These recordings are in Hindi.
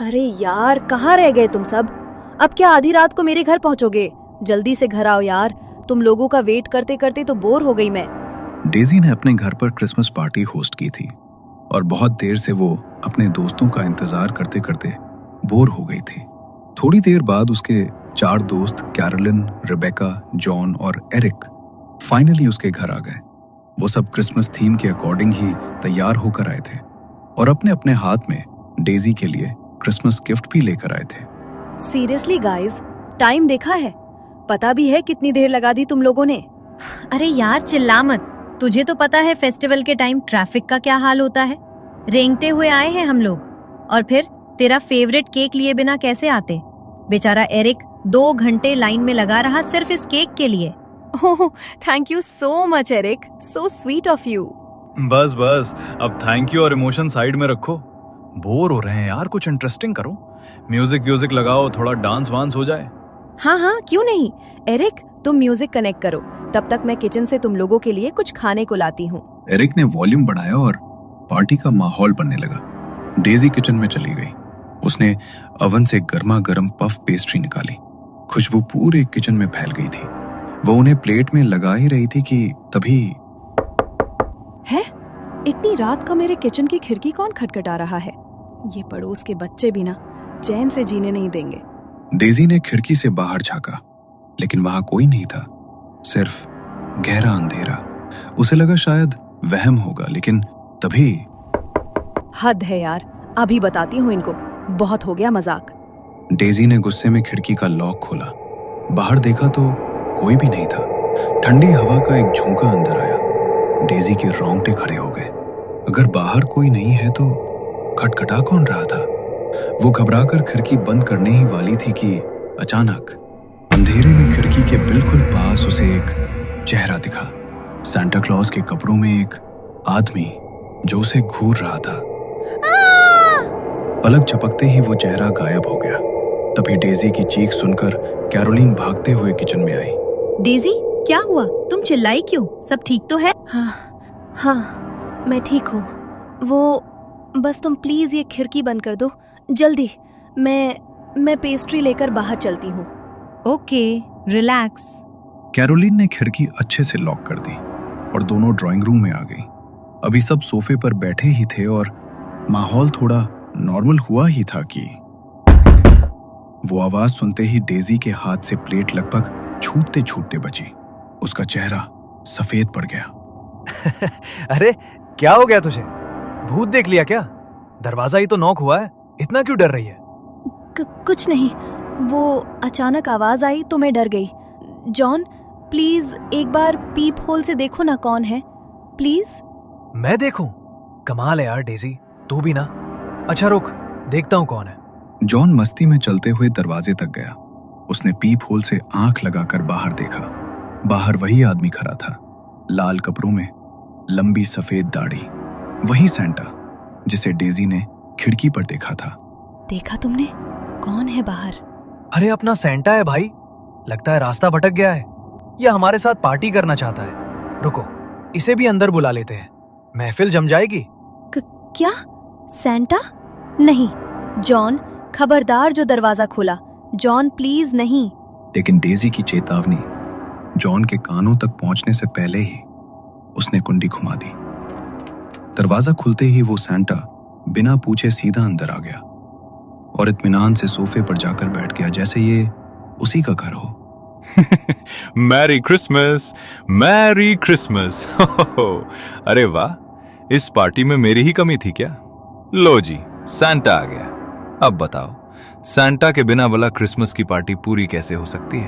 अरे यार, कहाँ रह गए तुम सब? अब क्या आधी रात को मेरे घर पहुंचोगे? जल्दी से घर आओ यार, तुम लोगों का वेट करते करते तो बोर हो गई मैं। डेजी ने अपने घर पर क्रिसमस पार्टी होस्ट की थी और बहुत देर से वो अपने दोस्तों का इंतजार करते करते बोर हो गई थी। थोड़ी देर बाद उसके 4 दोस्त कैरोलिन, रेबेका, जॉन और एरिक फाइनली उसके घर आ गए। वो सब क्रिसमस थीम के अकॉर्डिंग ही तैयार होकर आए थे और अपने अपने हाथ में डेजी के लिए क्रिसमस गिफ्ट भी लेकर आए थे। सीरियसली गाइस, टाइम देखा है? पता भी है कितनी देर लगा दी तुम लोगों ने? अरे यार चिल्ला मत, तुझे तो पता है फेस्टिवल के टाइम ट्रैफिक का क्या हाल होता है। रेंगते हुए आए हैं हम लोग, और फिर तेरा फेवरेट केक लिए बिना कैसे आते? बेचारा एरिक 2 घंटे लाइन में लगा रहा सिर्फ इस केक के लिए। Oh, thank you so much Eric, so sweet of you. बस बस, अब थैंक यू और इमोशन साइड में रखो। बोर हो रहे हैं यार, कुछ इंटरेस्टिंग करो। म्यूजिक लगाओ, थोड़ा डांस वांस हो जाए। हाँ, क्यों नहीं। एरिक, तुम म्यूजिक कनेक्ट करो, तब तक मैं किचन से तुम लोगों के लिए कुछ खाने को लाती हूँ। एरिक ने वॉल्यूम बढ़ाया और पार्टी का माहौल बनने लगा। डेजी किचन में चली गई। उसने ओवन से गर्मा गर्म पफ पेस्ट्री निकाली। खुशबू पूरे किचन में फैल गई थी। वो उन्हें प्लेट में लगा ही रही थी कि तभी है, इतनी रात का मेरे किचन की खिड़की कौन खटखटा रहा है? ये पड़ोस के बच्चे भी ना चैन से जीने नहीं देंगे। डेजी ने खिड़की से बाहर झांका, लेकिन वहां कोई नहीं था, सिर्फ गहरा अंधेरा। उसे लगा शायद वहम होगा, लेकिन तभी हद है यार, अभी बताती हूँ इनको, बहुत हो गया मजाक। डेजी ने गुस्से में खिड़की का लॉक खोला। बाहर देखा तो कोई भी नहीं था। ठंडी हवा का एक झोंका अंदर आया। डेजी के रोंगटे खड़े हो गए। अगर बाहर कोई नहीं है तो खटखटा कौन रहा था? वो घबराकर खिड़की बंद करने ही वाली थी कि अचानक अंधेरे में खिड़की के बिल्कुल पास उसे एक चेहरा दिखा। सांता क्लॉज के कपड़ों में एक आदमी जो उसे घूर रहा था। पलक झपकते ही वो चेहरा गायब हो गया। तभी डेजी की चीख सुनकर कैरोलिन भागते हुए किचन में आई। डेजी, क्या हुआ? तुम चिल्लाई क्यों? सब ठीक तो है? हाँ, मैं ठीक हूँ। वो बस तुम प्लीज ये खिड़की बंद कर दो जल्दी। मैं पेस्ट्री लेकर बाहर चलती हूँ। Okay, relax. कैरोलिन ने खिड़की अच्छे से लॉक कर दी और दोनों ड्राइंग रूम में आ गई। अभी सब सोफे पर बैठे ही थे और माहौल थोड़ा नॉर्मल हुआ ही था कि वो आवाज सुनते ही डेजी के हाथ से प्लेट लगभग छूटते छूटते बची। उसका चेहरा सफेद पड़ गया। अरे क्या हो गया तुझे? भूत देख लिया क्या? दरवाजा ही तो नॉक हुआ है, इतना क्यों डर रही है? कुछ नहीं, वो अचानक आवाज आई तो मैं डर गई। जॉन, प्लीज एक बार पीप होल से देखो ना कौन है, प्लीज। मैं देखूं? कमाल है यार डेजी, तू भी ना। अच्छा रुक, देखता हूँ कौन है। जॉन मस्ती में चलते हुए दरवाजे तक गया। उसने पीप होल से आंख लगाकर बाहर देखा। बाहर वही आदमी खड़ा था, लाल कपड़ों में, लंबी सफेद दाढ़ी। वही सैंटा जिसे डेजी ने खिड़की पर देखा था। देखा तुमने? कौन है बाहर? अरे अपना सैंटा है भाई। लगता है रास्ता भटक गया है या हमारे साथ पार्टी करना चाहता है। रुको, इसे भी अंदर बुला लेते हैं, महफिल जम जाएगी। क्या? सैंटा? नहीं जॉन, खबरदार जो दरवाजा खोला। जॉन प्लीज नहीं। लेकिन डेजी की चेतावनी जॉन के कानों तक पहुंचने से पहले ही उसने कुंडी घुमा दी। दरवाजा खुलते ही वो सैंटा बिना पूछे सीधा अंदर आ गया और इत्मीनान से सोफे पर जाकर बैठ गया, जैसे ये उसी का घर हो। Merry Christmas, merry Christmas. अरे वाह, इस पार्टी में मेरी ही कमी थी क्या? लो जी, सांता आ गया। अब बताओ, सांता के बिना भला क्रिसमस की पार्टी पूरी कैसे हो सकती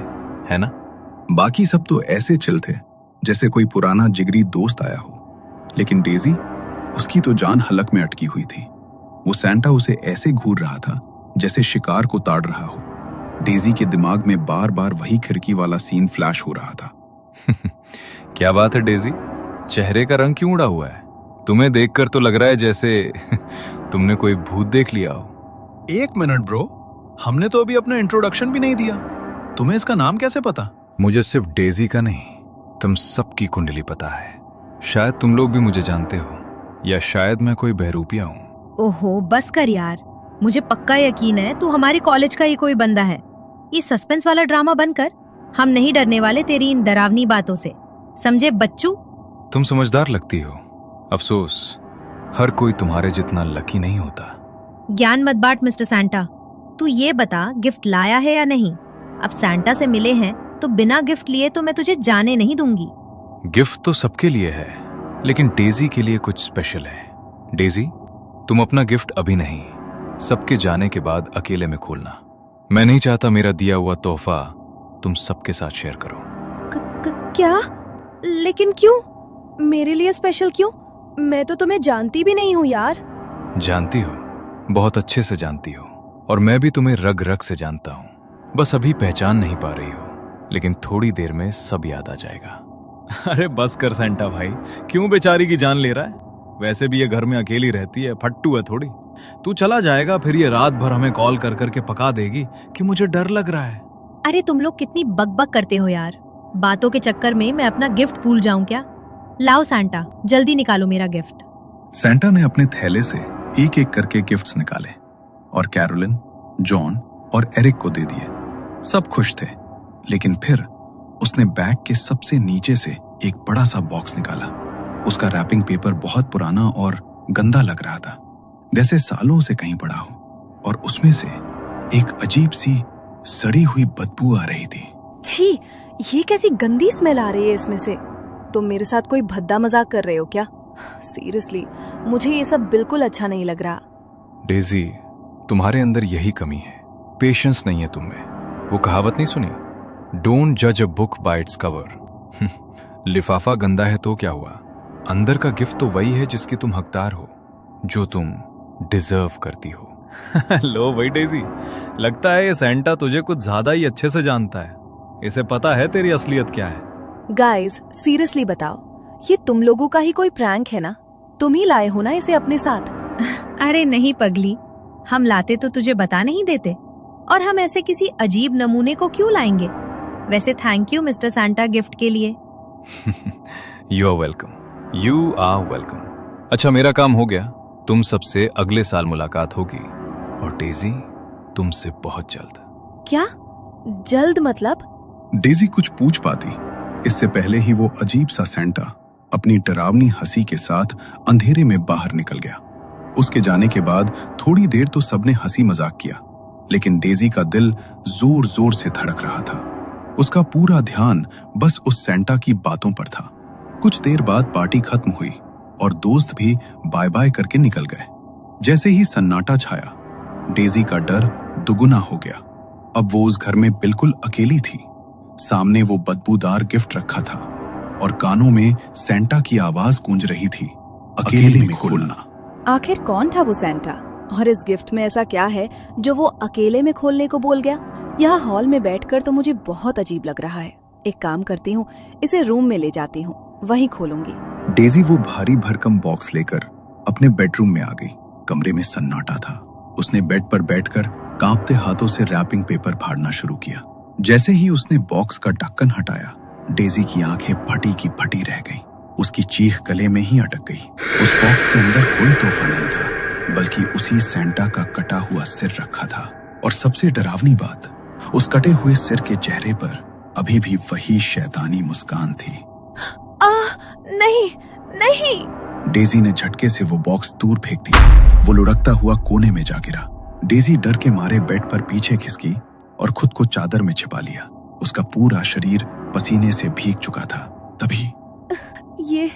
है ना? बाकी सब तो ऐसे चिल थे जैसे कोई पुराना जिगरी दोस्त आया हो, लेकिन डेजी, उसकी तो जान हलक में अटकी हुई थी। वो सैंटा उसे ऐसे घूर रहा था जैसे शिकार को ताड़ रहा हो। डेजी के दिमाग में बार बार वही खिड़की वाला सीन फ्लैश हो रहा था। क्या बात है डेजी, चेहरे का रंग क्यों उड़ा हुआ है? तुम्हें देखकर तो लग रहा है जैसे तुमने कोई भूत देख लिया हो। 1 मिनट ब्रो, हमने तो अभी अपना इंट्रोडक्शन भी नहीं दिया। तुम्हें इसका नाम कैसे पता? मुझे सिर्फ डेजी का नहीं, तुम सबकी कुंडली पता है। शायद तुम लोग भी मुझे जानते हो, या शायद मैं कोई बहरूपिया हूँ। ओहो बस कर यार, मुझे पक्का यकीन है तू हमारे कॉलेज का ही कोई बंदा है। ये सस्पेंस वाला ड्रामा बंद कर। हम नहीं डरने वाले तेरी इन डरावनी बातों से, समझे बच्चू? तुम समझदार लगती हो। अफसोस हर कोई तुम्हारे जितना लकी नहीं होता। ज्ञान मत बांट मिस्टर सैंटा। तू ये बता गिफ्ट लाया है या नहीं? अब सैंटा से मिले हैं तो बिना गिफ्ट लिए तो मैं तुझे जाने नहीं दूंगी। गिफ्ट तो सबके लिए है, लेकिन डेजी के लिए कुछ स्पेशल है। डेजी, तुम अपना गिफ्ट अभी नहीं, सबके जाने के बाद अकेले में खोलना। मैं नहीं चाहता मेरा दिया हुआ तोहफा तुम सबके साथ शेयर करो। क्या? लेकिन क्यों? मेरे लिए स्पेशल क्यों? मैं तो तुम्हें जानती भी नहीं हूँ यार। जानती हो, बहुत अच्छे से जानती हो, और मैं भी तुम्हें रग रग से जानता हूँ। बस अभी पहचान नहीं पा रही हो, लेकिन थोड़ी देर में सब याद आ जाएगा। अरे बस कर सेंटा भाई, क्यों बेचारी की जान ले रहा है? वैसे भी ये घर में अकेली रहती है, फट्टू है थोड़ी। तू चला जाएगा फिर ये रात भर हमें कॉल कर करके पका देगी कि मुझे डर लग रहा है। अरे तुम लोग कितनी बकबक करते हो यार। बातों के चक्कर में मैं अपना गिफ्ट भूल जाऊं क्या? लाओ सैंटा, जल्दी निकालो मेरा गिफ्ट। सैंटा ने अपने थैले से एक एक करके गिफ्ट्स निकाले और कैरोलिन, जॉन और एरिक को दे दिए। सब खुश थे, लेकिन फिर उसने बैग के सबसे नीचे से एक बड़ा सा बॉक्स निकाला। उसका रैपिंग पेपर बहुत पुराना और गंदा लग रहा था, जैसे सालों से कहीं पड़ा हो, और उसमें से एक अजीब सी सड़ी हुई बदबू आ रही थी। छी, ये कैसी गंदी स्मेल आ रही है इसमें से। तुम मेरे साथ कोई भद्दा मजाक कर रहे हो क्या? सीरियसली, मुझे ये सब बिल्कुल अच्छा नहीं लग रहा। डेजी, तुम्हारे अंदर यही कमी है, पेशेंस नहीं है तुम में। वो कहावत नहीं सुनी, डोंट जज a book by its cover. लिफाफा गंदा है तो क्या हुआ, अंदर का गिफ्ट तो वही है जिसकी तुम हकदार हो, जो तुम डिजर्व करती हो। लो भाई डेजी, लगता है ये सैंटा तुझे कुछ ज्यादा ही अच्छे से जानता है। इसे पता है तेरी असलियत क्या है। गाइस, सीरियसली बताओ, ये तुम लोगों का ही कोई प्रैंक है ना? तुम ही लाए हो ना इसे अपने साथ? अरे नहीं पगली, हम लाते तो तुझे बता नहीं देते, और हम ऐसे किसी अजीब नमूने को क्यों लाएंगे? वैसे thank you mister Santa gift के लिए। You are welcome, you are welcome. अच्छा, मेरा काम हो गया। तुम सबसे अगले साल मुलाकात होगी, और डेजी तुमसे बहुत जल्द। क्या जल्द मतलब? डेजी कुछ पूछ पाती, इससे पहले ही वो अजीब सा सैंटा अपनी डरावनी हंसी के साथ अंधेरे में बाहर निकल गया। उसके जाने के बाद थोड़ी देर तो सबने हंसी मजाक किया, लेकिन डेजी का दिल जोर जोर से धड़क रहा था। उसका पूरा ध्यान बस उस सैंटा की बातों पर था। कुछ देर बाद पार्टी खत्म हुई और दोस्त भी बाय बाय करके निकल गए। जैसे ही सन्नाटा छाया, डेजी का डर दुगुना हो गया। अब वो उस घर में बिल्कुल अकेली थी। सामने वो बदबूदार गिफ्ट रखा था और कानों में सैंटा की आवाज गूंज रही थी, अकेले में खोलना। आखिर कौन था वो सैंटा, और इस गिफ्ट में ऐसा क्या है जो वो अकेले में खोलने को बोल गया? यहाँ हॉल में बैठकर तो मुझे बहुत अजीब लग रहा है। एक काम करती हूँ, इसे रूम में ले जाती हूँ, वहीं खोलूंगी। डेजी वो भारी भरकम बॉक्स लेकर अपने बेडरूम में आ गई। कमरे में सन्नाटा था। उसने बेड पर बैठकर कांपते हाथों से रैपिंग पेपर फाड़ना शुरू किया। जैसे ही उसने बॉक्स का ढक्कन हटाया, डेजी की आंखें फटी की फटी रह गईं। उसकी चीख गले में ही अटक गई। उस बॉक्स के अंदर कोई तोहफा नहीं था, बल्कि उसी सैंटा का कटा हुआ सिर रखा था। और सबसे डरावनी बात, उस कटे हुए सिर के चेहरे पर अभी भी वही शैतानी मुस्कान थी। नहीं नहीं। डेजी ने झटके से वो बॉक्स दूर फेंक दिया। वो लुढ़कता हुआ कोने में जा गिरा। डेजी डर के मारे बेड पर पीछे खिसकी और खुद को चादर में छिपा लिया। उसका पूरा शरीर पसीने से भीग चुका था। तभी ये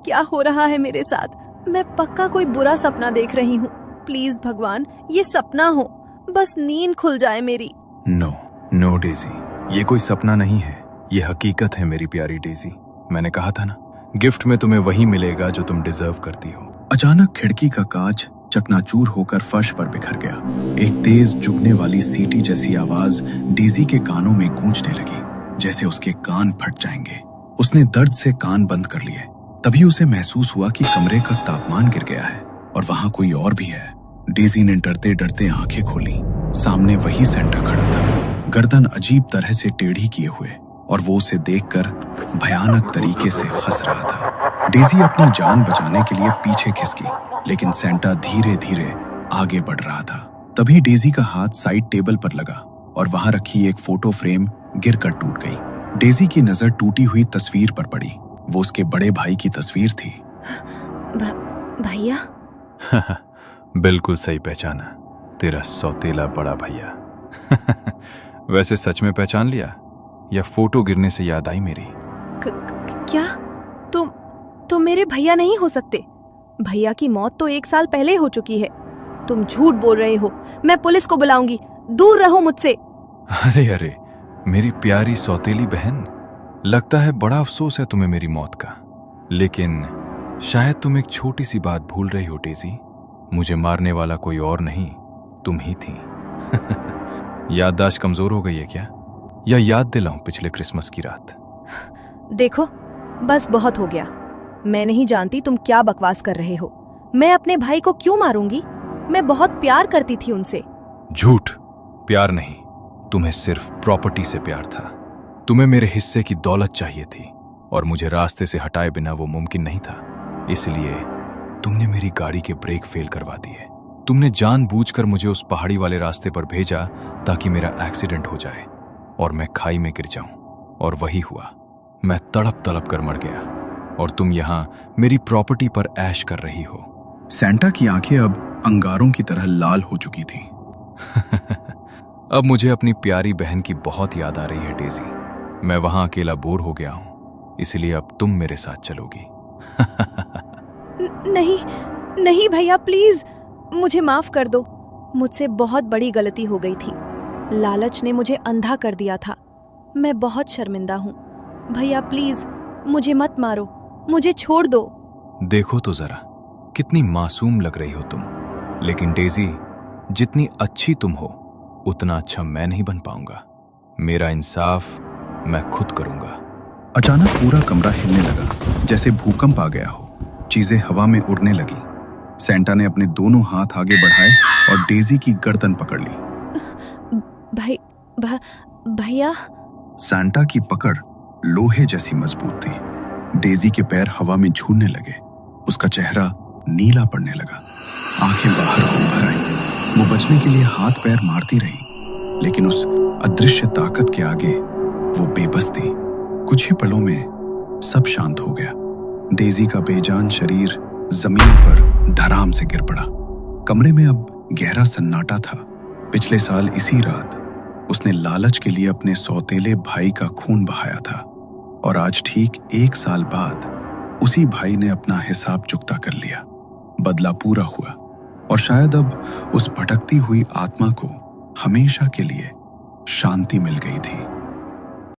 क्या हो रहा है मेरे साथ? मैं पक्का कोई बुरा सपना देख रही हूँ। प्लीज भगवान, ये सपना हो, बस नींद खुल जाए मेरी। नो डेजी, ये कोई सपना नहीं है, ये हकीकत है मेरी प्यारी डेजी। मैंने कहा था ना, गिफ्ट में तुम्हें वही मिलेगा जो तुम डिजर्व करती हो। अचानक खिड़की का कांच चकनाचूर होकर फर्श पर बिखर गया। एक तेज चुभने वाली सीटी जैसी आवाज डेजी के कानों में गूंजने लगी, जैसे उसके कान फट जाएंगे। उसने दर्द से कान बंद कर लिए। तभी उसे महसूस हुआ कि कमरे का तापमान गिर गया है और वहां कोई और भी है। डेजी ने डरते डरते आंखें खोली। सामने वही सैंटा खड़ा था, गर्दन अजीब तरह से टेढ़ी किए हुए, और वो उसे देखकर भयानक तरीके से हंस रहा था। डेजी अपनी जान बचाने के लिए पीछे खिसकी, लेकिन सैंटा धीरे धीरे आगे बढ़ रहा था। तभी डेजी का हाथ साइड टेबल पर लगा और वहां रखी एक फोटो फ्रेम गिरकर टूट गई। डेजी की नजर टूटी हुई तस्वीर पर पड़ी। वो उसके बड़े भाई की तस्वीर थी। भैया? बिल्कुल सही पहचाना, तेरा सौतेला बड़ा भैया। वैसे सच में पहचान लिया या फोटो गिरने से याद आई मेरी? क्या तुम मेरे भैया नहीं हो सकते। भैया की मौत तो 1 साल पहले हो चुकी है। तुम झूठ बोल रहे हो। मैं पुलिस को बुलाऊंगी। दूर रहो मुझसे। अरे अरे, मेरी प्यारी सौतेली बहन, लगता है बड़ा अफसोस है तुम्हें मेरी मौत का। लेकिन शायद तुम एक छोटी सी बात भूल रही हो डेजी। मुझे मारने वाला कोई और नहीं, तुम ही थी। याददाश्त कमजोर हो गई है क्या? या याद दिलाऊं पिछले क्रिसमस की रात? देखो, बस बहुत हो गया। मैं नहीं जानती तुम क्या बकवास कर रहे हो। मैं अपने भाई को क्यों मारूंगी? मैं बहुत प्यार करती थी उनसे। झूठ, प्यार नहीं, तुम्हें सिर्फ प्रॉपर्टी से प्यार था। तुम्हें मेरे हिस्से की दौलत चाहिए थी और मुझे रास्ते से हटाए बिना वो मुमकिन नहीं था। इसलिए तुमने मेरी गाड़ी के ब्रेक फेल करवा दिए। तुमने जानबूझकर मुझे उस पहाड़ी वाले रास्ते पर भेजा ताकि मेरा एक्सीडेंट हो जाए और मैं खाई में गिर जाऊं। और वही हुआ। मैं तड़प तड़प कर मर गया और तुम यहां मेरी प्रॉपर्टी पर ऐश कर रही हो। सैंटा की आंखें अब अंगारों की तरह लाल हो चुकी थी। अब मुझे अपनी प्यारी बहन की बहुत याद आ रही है डेजी। मैं वहां अकेला बोर हो गया हूं, इसलिए अब तुम मेरे साथ चलोगी। नहीं भैया, प्लीज मुझे माफ कर दो। मुझसे बहुत बड़ी गलती हो गई थी। लालच ने मुझे अंधा कर दिया था। मैं बहुत शर्मिंदा हूँ। भैया प्लीज मुझे मत मारो, मुझे छोड़ दो। देखो तो जरा, कितनी मासूम लग रही हो तुम। लेकिन डेजी, जितनी अच्छी तुम हो उतना अच्छा मैं नहीं बन पाऊंगा। मेरा इंसाफ मैं खुद करूंगा। अचानक पूरा कमरा हिलने लगा, जैसे भूकंप आ गया हो। चीजें हवा में उड़ने लगी। सैंटा ने अपने दोनों हाथ आगे बढ़ाए और डेजी की गर्दन पकड़ ली। भैया? सैंटा की पकड़ लोहे जैसी मजबूत थी। डेजी के पैर हवा में झूलने लगे। उसका चेहरा नीला पड़ने लगा। आंखें बाहर को उभर आई। वो बचने के लिए हाथ पैर मारती रही, लेकिन उस अदृश्य ताकत के आगे वो बेबस थी। कुछ ही पलों में सब शांत हो गया। डेजी का बेजान शरीर जमीन पर धड़ाम से गिर पड़ा। कमरे में अब गहरा सन्नाटा था। पिछले साल इसी रात उसने लालच के लिए अपने सौतेले भाई का खून बहाया था और आज ठीक 1 साल बाद उसी भाई ने अपना हिसाब चुकता कर लिया। बदला पूरा हुआ और शायद अब उस भटकती हुई आत्मा को हमेशा के लिए शांति मिल गई थी।